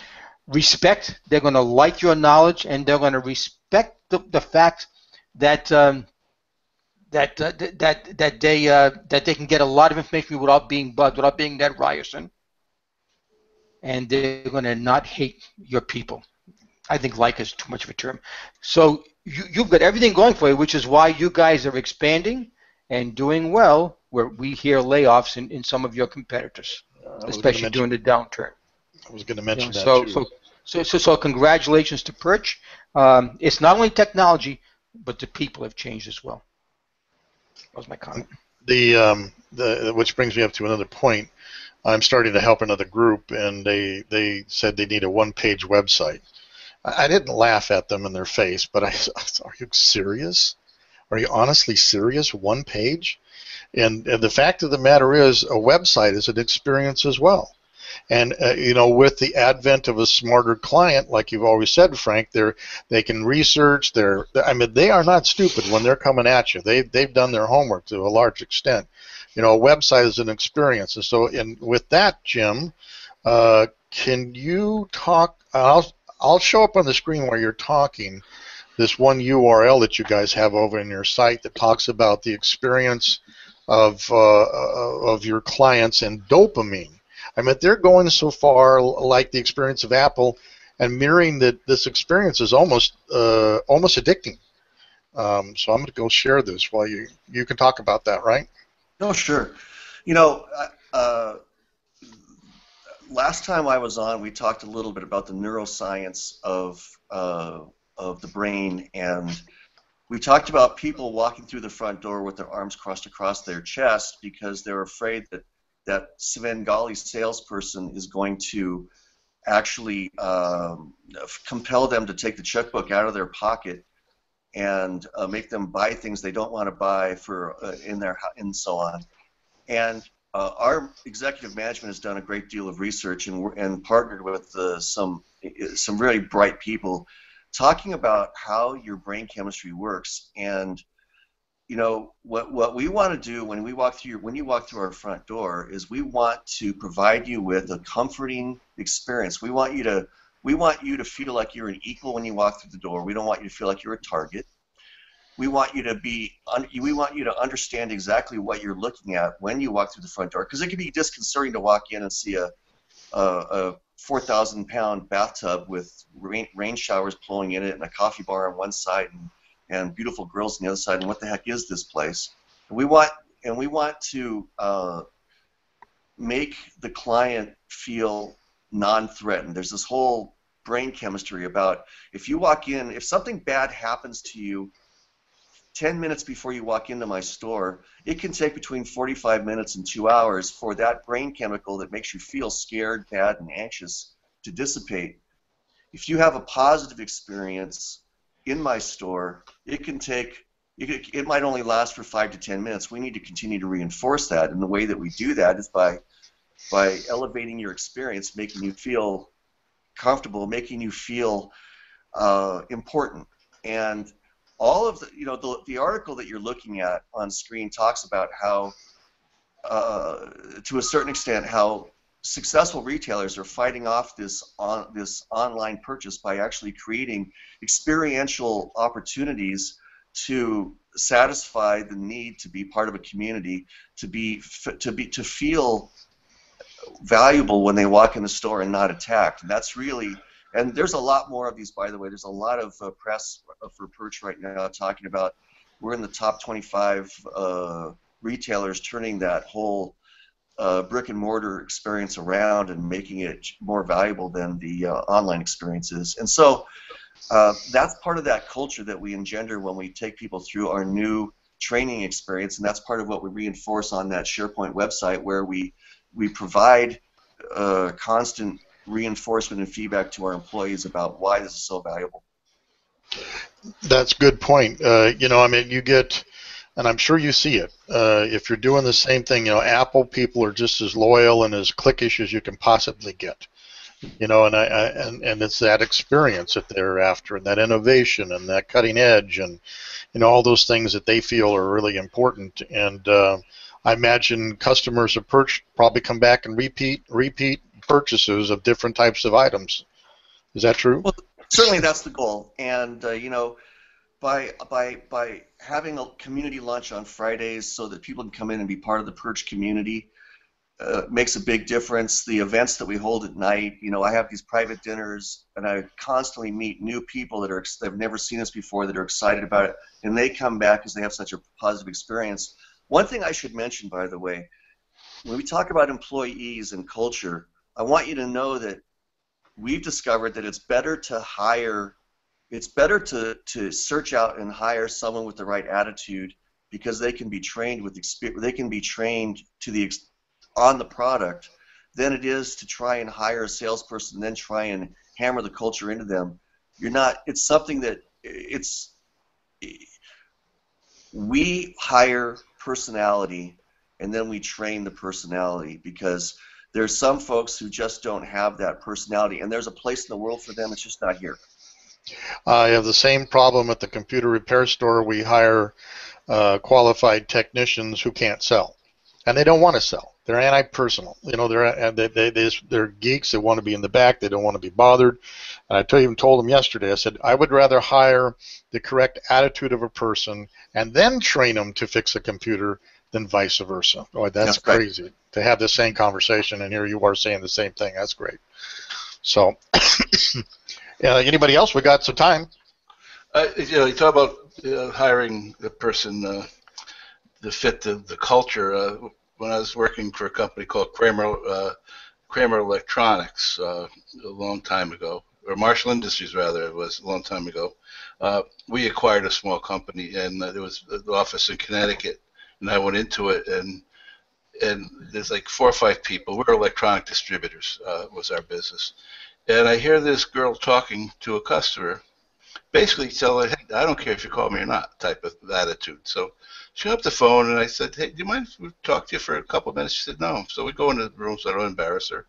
Respect, they're going to like your knowledge, and they're going to respect the fact that that they can get a lot of information without being bugged, without being Ned Ryerson, and they're going to not hate your people. I think like is too much of a term. So you've got everything going for you, which is why you guys are expanding and doing well, where we hear layoffs in some of your competitors, especially during the downturn. I was going to mention that too. So congratulations to Perch. It's not only technology, but the people have changed as well. That was my comment. Which brings me up to another point. I'm starting to help another group, and they said they need a one-page website. I didn't laugh at them in their face, but I thought, are you serious? Are you honestly serious? One page? And the fact of the matter is, a website is an experience as well. And with the advent of a smarter client, like you've always said, Frank, they can research. They are not stupid when they're coming at you. They've done their homework to a large extent. A website is an experience. And so, with that, Jim, can you talk? I'll show up on the screen while you're talking this one URL that you guys have over in your site that talks about the experience of your clients and dopamine. I mean, they're going so far, like the experience of Apple, and mirroring that this experience is almost addicting. So I'm going to go share this while you can talk about that, right? No, sure. You know, uh, last time I was on, we talked a little bit about the neuroscience of the brain, and we talked about people walking through the front door with their arms crossed across their chest because they're afraid that that Svengali salesperson is going to actually compel them to take the checkbook out of their pocket and make them buy things they don't want to buy for in their and so on. And our executive management has done a great deal of research and partnered with some really bright people, talking about how your brain chemistry works. And you know what we want to do when you walk through our front door is we want to provide you with a comforting experience. We want you to feel like you're an equal when you walk through the door. We don't want you to feel like you're a target. We want you to understand exactly what you're looking at when you walk through the front door, because it can be disconcerting to walk in and see a 4,000-pound bathtub with rain showers blowing in it and a coffee bar on one side and beautiful girls on the other side. And what the heck is this place? And we want to make the client feel non-threatened. There's this whole brain chemistry about if you walk in, if something bad happens to you 10 minutes before you walk into my store, it can take between 45 minutes and 2 hours for that brain chemical that makes you feel scared, bad, and anxious to dissipate. If you have a positive experience in my store, it might only last for 5 to 10 minutes. We need to continue to reinforce that, and the way that we do that is by elevating your experience, making you feel comfortable, making you feel important. And all of the article that you're looking at on screen talks about how, to a certain extent, how successful retailers are fighting off this online purchase by actually creating experiential opportunities to satisfy the need to be part of a community, to feel valuable when they walk in the store and not attacked. And that's really. And there's a lot more of these, by the way. There's a lot of press for Perch right now talking about we're in the top 25 retailers turning that whole brick and mortar experience around and making it more valuable than the online experiences. And so that's part of that culture that we engender when we take people through our new training experience, and that's part of what we reinforce on that SharePoint website, where we provide constant reinforcement and feedback to our employees about why this is so valuable. That's a good point. I mean, you get, and I'm sure you see it, if you're doing the same thing, Apple people are just as loyal and as cliquish as you can possibly get. And it's that experience that they're after, and that innovation and that cutting edge, and all those things that they feel are really important. And I imagine customers of Perch probably come back and repeat purchases of different types of items. Is that true? Well, certainly that's the goal. And by having a community lunch on Fridays so that people can come in and be part of the Perch community makes a big difference. The events that we hold at night, I have these private dinners, and I constantly meet new people that have never seen us before, that are excited about it, and they come back because they have such a positive experience. One thing I should mention, by the way, when we talk about employees and culture, I want you to know that we've discovered that it's better to search out and hire someone with the right attitude, because they can be trained on the product, than it is to try and hire a salesperson and then try and hammer the culture into them. It's something that we hire personality, and then we train the personality, because there's some folks who just don't have that personality, and there's a place in the world for them. It's just not here. I have the same problem at the computer repair store. We hire qualified technicians who can't sell, and they don't want to sell. They're anti-personal. They're geeks. They want to be in the back. They don't want to be bothered. And I told them yesterday, I said, I would rather hire the correct attitude of a person and then train them to fix a computer than vice versa. Boy, that's right. crazy to have the same conversation, and here you are saying the same thing. That's great. So, anybody else? We got some time. You talk about hiring a person to fit the culture. When I was working for a company called Kramer Electronics a long time ago, or Marshall Industries rather, it was a long time ago. We acquired a small company, and there was an office in Connecticut, and I went into it, and there's like 4 or 5 people. We're electronic distributors, was our business, and I hear this girl talking to a customer, basically telling her, hey, I don't care if you call me or not, type of attitude. So she hung up the phone, and I said, hey, do you mind if we talk to you for a couple of minutes? She said, no. So we go into the room so I don't embarrass her.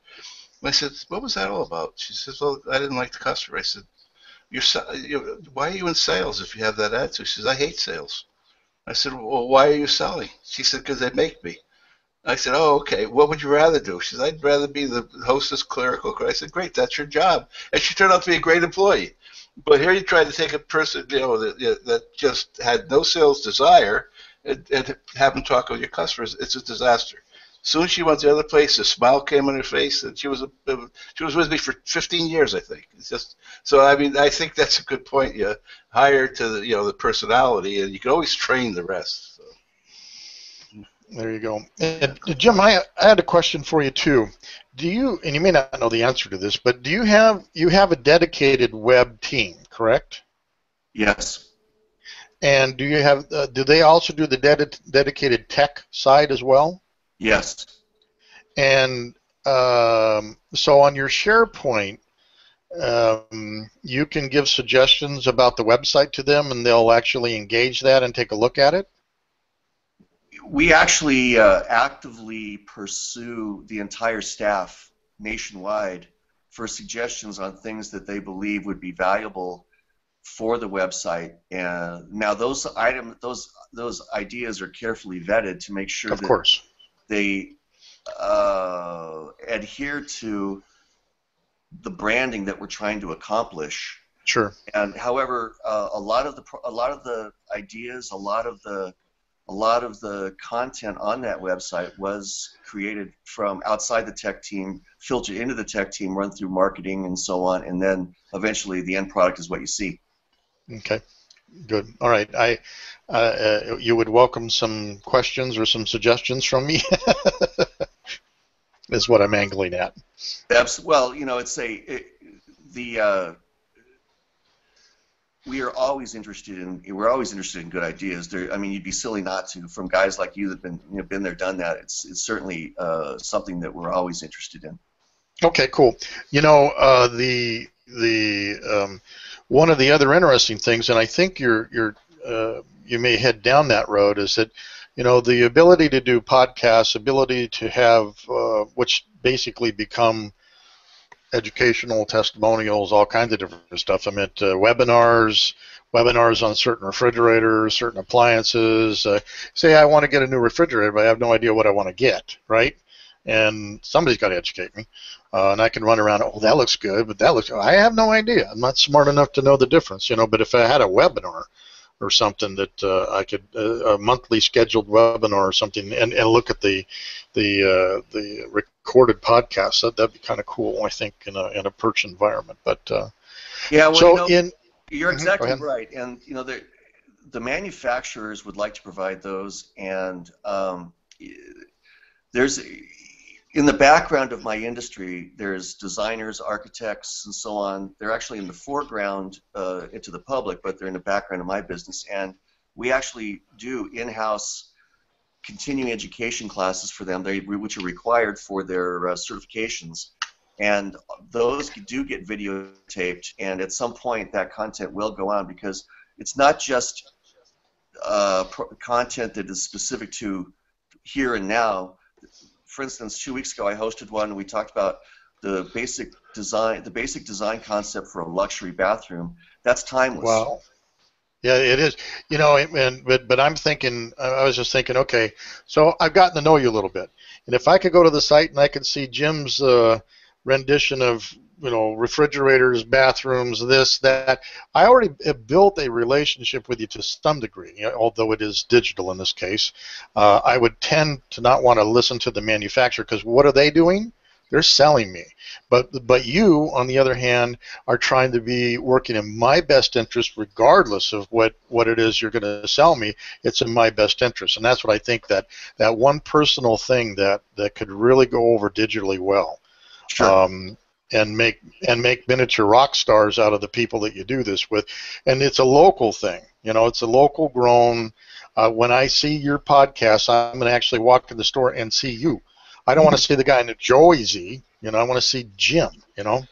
And I said, what was that all about? She says, well, I didn't like the customer. I said, why are you in sales if you have that attitude? She says, I hate sales. I said, well, why are you selling? She said, because they make me. I said, oh, okay. What would you rather do? She said, I'd rather be the hostess, clerical. I said, great, that's your job. And she turned out to be a great employee. But here you try to take a person, that just had no sales desire and have them talk with your customers. It's a disaster. As soon as she went to the other place, a smile came on her face, and she was with me for 15 years, I think. It's just so. I mean, I think that's a good point. You hire to the personality, and you can always train the rest. So. There you go. And Jim, I had a question for you too. Do you, and you may not know the answer to this, but do you have a dedicated web team, correct? Yes. And do you have? Do they also do the dedicated tech side as well? Yes. And so on your SharePoint, you can give suggestions about the website to them, and they'll actually engage that and take a look at it? We actually actively pursue the entire staff nationwide for suggestions on things that they believe would be valuable for the website. And now those ideas are carefully vetted to make sure that course. They adhere to the branding that we're trying to accomplish. Sure. And however, a lot of the ideas, a lot of the content on that website was created from outside the tech team, filtered into the tech team, run through marketing and so on, and then eventually the end product is what you see. Okay, good. All right. You would welcome some questions or some suggestions from me? Is what I'm angling at. Well, we're always interested in good ideas. You'd be silly not to. From guys like you that've been there, done that. It's certainly something that we're always interested in. Okay, cool. One of the other interesting things, and I think you may head down that road, is that the ability to do podcasts, ability to have which basically become educational testimonials, all kinds of different stuff. I meant webinars on certain refrigerators, certain appliances. Say I want to get a new refrigerator, but I have no idea what I want to get, right? And somebody's got to educate me. And I can run around, oh, that looks good, but I have no idea. I'm not smart enough to know the difference, But if I had a webinar or something that I could, a monthly scheduled webinar or something, and look at the recorded podcast, that'd be kind of cool, I think, in a perch environment. But yeah, well, so you're exactly right, and the manufacturers would like to provide those, and there's. In the background of my industry, there's designers, architects, and so on. They're actually in the foreground to the public, but they're in the background of my business. And we actually do in-house continuing education classes for them, which are required for their certifications. And those do get videotaped, and at some point that content will go on, because it's not just content that is specific to here and now. For instance, 2 weeks ago I hosted one and we talked about the basic design concept for a luxury bathroom. That's timeless. Wow. Yeah, it is. But I'm thinking, I was just thinking, okay, so I've gotten to know you a little bit. And if I could go to the site and I could see Jim's rendition of refrigerators, bathrooms, this, that. I already have built a relationship with you to some degree, although it is digital in this case. I would tend to not want to listen to the manufacturer because what are they doing? They're selling me. But you, on the other hand, are trying to be working in my best interest regardless of what it is you're going to sell me. It's in my best interest. And that's what I think that one personal thing that could really go over digitally well. Sure. And make miniature rock stars out of the people that you do this with. And it's a local thing. It's a local grown. When I see your podcast, I'm going to actually walk in the store and see you. I don't want to see the guy in the Joyzy, I want to see Jim,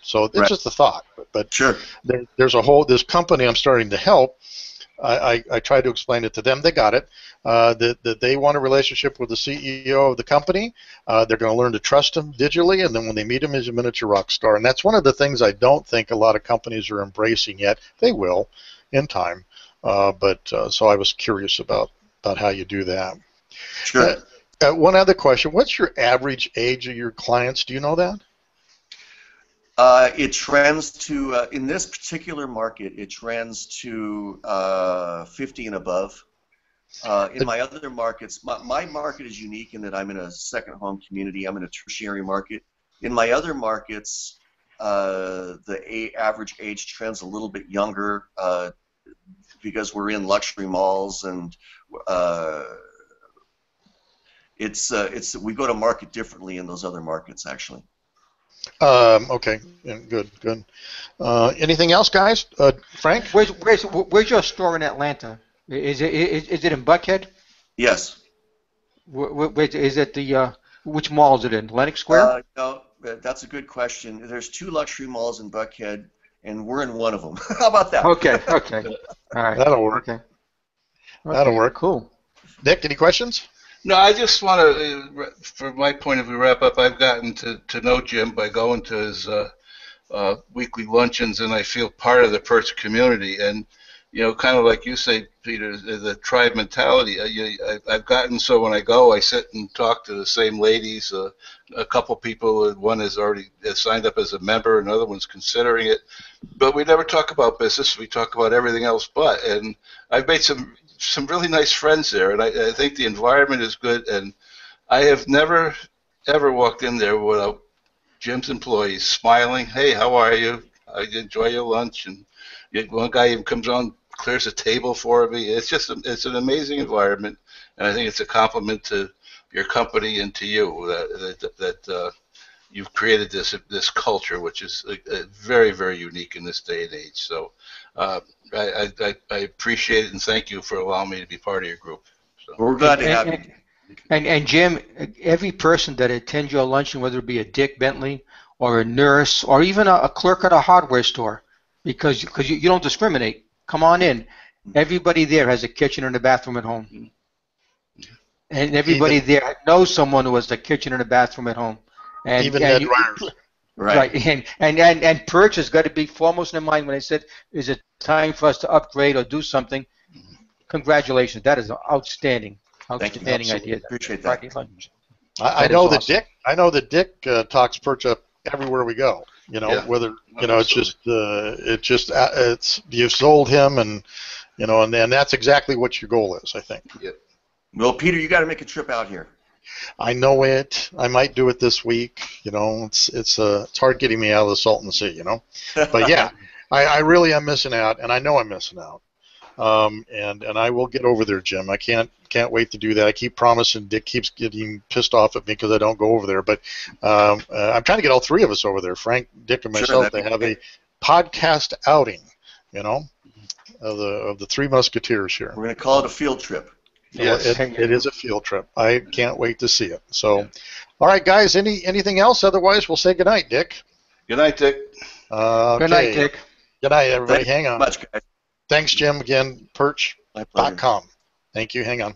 So it's just a thought. But sure. There's this company I'm starting to help. I tried to explain it to them. They got it. That they want a relationship with the CEO of the company. They're going to learn to trust him digitally, and then when they meet him, he's a miniature rock star. And that's one of the things I don't think a lot of companies are embracing yet. They will in time. So I was curious about how you do that. Sure. One other question. What's your average age of your clients? Do you know that? It trends to, in this particular market, it trends to 50 and above. In my other markets, my market is unique in that I'm in a second home community. I'm in a tertiary market. In my other markets, the average age trends a little bit younger because we're in luxury malls, and we go to market differently in those other markets, actually. Okay, good. Anything else, guys? Frank? Where's your store in Atlanta? Is it in Buckhead? Yes. Is it which mall is it in? Lenox Square? No, that's a good question. There's 2 luxury malls in Buckhead, and we're in one of them. How about that? Okay. All right. That'll work. Okay. That'll work. Cool. Nick, any questions? No, I just want to, from my point of view, wrap up. I've gotten to know Jim by going to his weekly luncheons, and I feel part of the Perch community. And, kind of like you say, Peter, the tribe mentality. I've gotten so when I go, I sit and talk to the same ladies. A couple people, one has already signed up as a member, another one's considering it. But we never talk about business. We talk about everything else but. And I've made some really nice friends there, and I think the environment is good, and I have never, ever walked in there without Jim's employees smiling, hey, how are you? I enjoy your lunch, and one guy even comes on, clears a table for me. It's an amazing environment, and I think it's a compliment to your company and to you that you've created this culture, which is very, very unique in this day and age. So I appreciate it, and thank you for allowing me to be part of your group. So. We're glad to have you. And Jim, every person that attends your luncheon, whether it be a Dick Bentley or a nurse or even a clerk at a hardware store, because you don't discriminate. Come on in. Everybody there has a kitchen and a bathroom at home. And everybody there knows someone who has a kitchen and a bathroom at home. And, even head dryers. Right. And Perch has got to be foremost in mind when I said, is it time for us to upgrade or do something? Congratulations. That is an outstanding idea. Appreciate that. I know that Dick talks Perch up everywhere we go. Whether it's you've sold him, and and that's exactly what your goal is, I think. Yeah. Well, Peter, you got to make a trip out here. I know it. I might do it this week. It's hard getting me out of the Salton Sea. But yeah, I really am missing out, and I know I'm missing out. And I will get over there, Jim. I can't wait to do that. I keep promising. Dick keeps getting pissed off at me because I don't go over there. But I'm trying to get all 3 of us over there, Frank, Dick, and myself. They have a podcast outing, of the 3 Musketeers here. We're going to call it a field trip. Yes, it is a field trip. I can't wait to see it. So, all right, guys. Anything else? Otherwise, we'll say goodnight, Dick. Good night, Dick. Okay. Good night, Dick. Good night, everybody. Thank you Hang on. much, guys. Thanks, Jim. Again, perch.com. Thank you. Hang on.